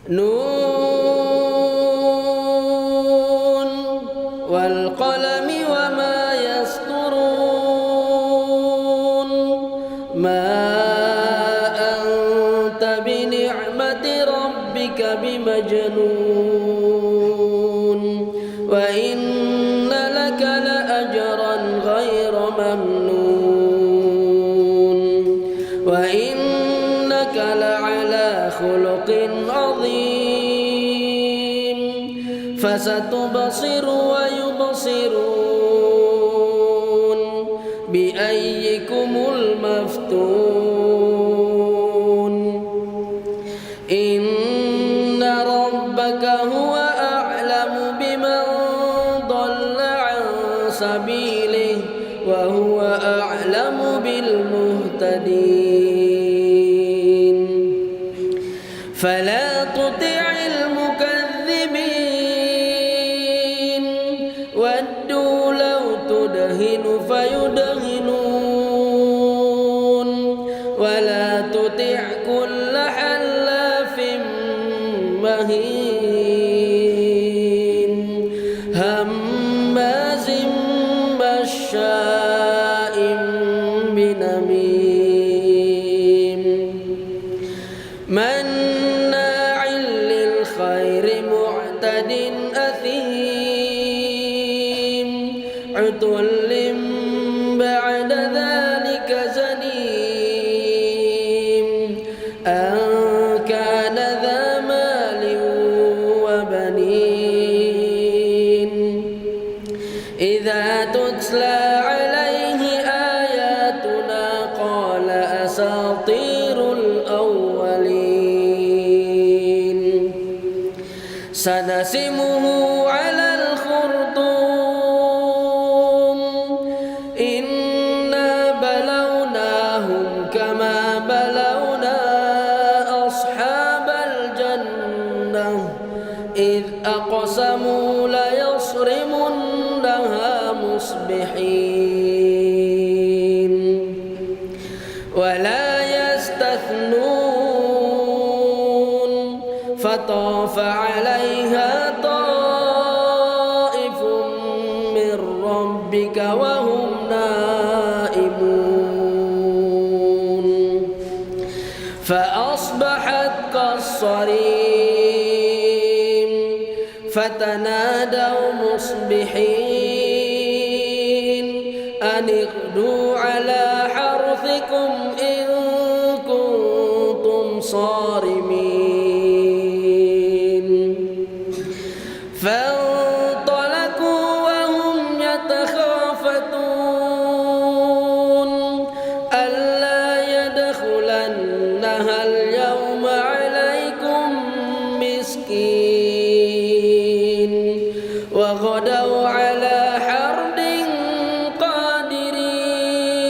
نون والقلم وما يسطرون ما أنت بنعمة ربك بمجنون وإن لك لأجرا غير ممنون وإنك لعلى خلق عظيم فستبصر ويبصرون بأيكم المفتون إن ربك هو أعلم بمن ضل عن سبيله وهو أعلم بالمهتدين فلا تطع المكذبين ودوا لو تدهن فيدهنون ولا تطع كل حلاف مهين هماز مشاء بنميم مناع للخير معتد أثيم عتل بعد ذلك زنيم أن كان ذا مال وبنين إذا تتلى عليه آياتنا قال أساطير الأولين سنسمه على الخرطوم إنا بلوناهم كما بلونا أصحاب الجنة إذ أقسموا ليصرمنها مصبحين ولا يستثنون فطاف عليها طائف من ربك وهم نائمون فأصبحت كالصريم فتنادوا مصبحين أن اغدوا على حرثكم إن كنتم صارمين فانطلقوا وهم يتخافتون ألا يدخلنها اليوم عليكم مسكين وغدوا على حرد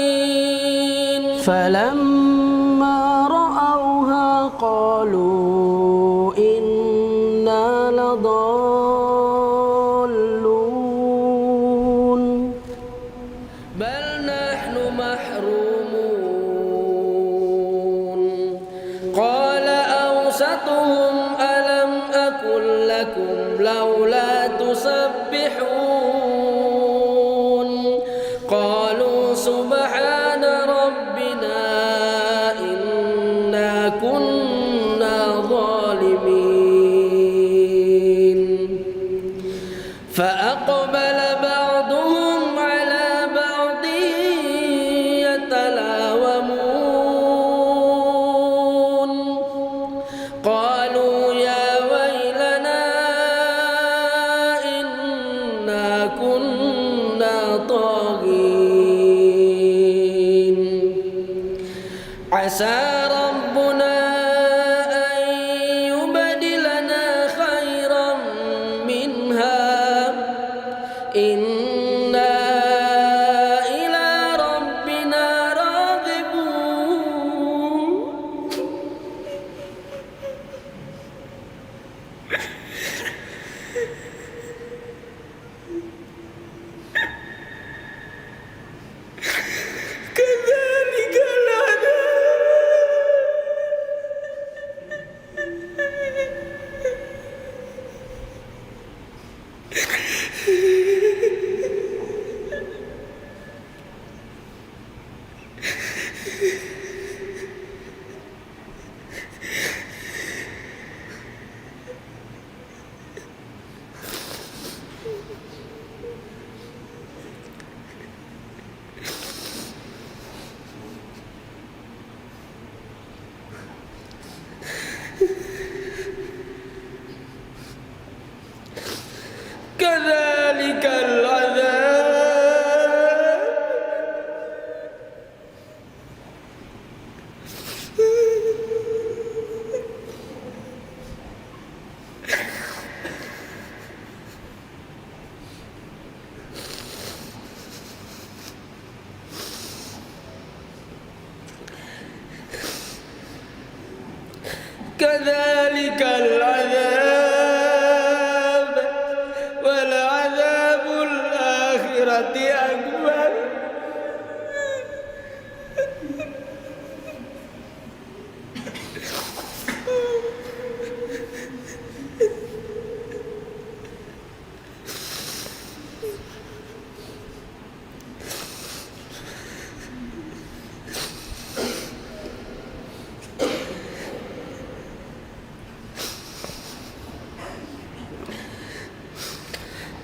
قادرين فلما رأوها قالوا إنا لضالون بل نحن محرومون قال أوسطهم ألم أقل لكم لولا تسبحون قالوا سبحان ربنا إنا كنا ظالمين فأقبل بعضهم على بعض يتلاومون قالوا يا ويلنا إنا كذلك العذاب ولعذاب الآخرة أكبر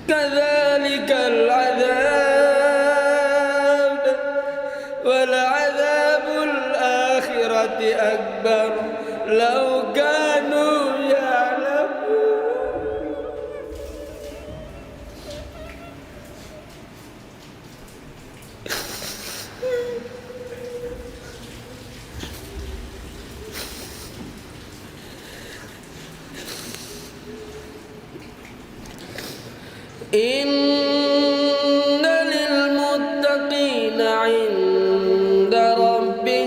كذلك العذاب ولعذاب الآخرة أكبر لو كانوا يعلمون إن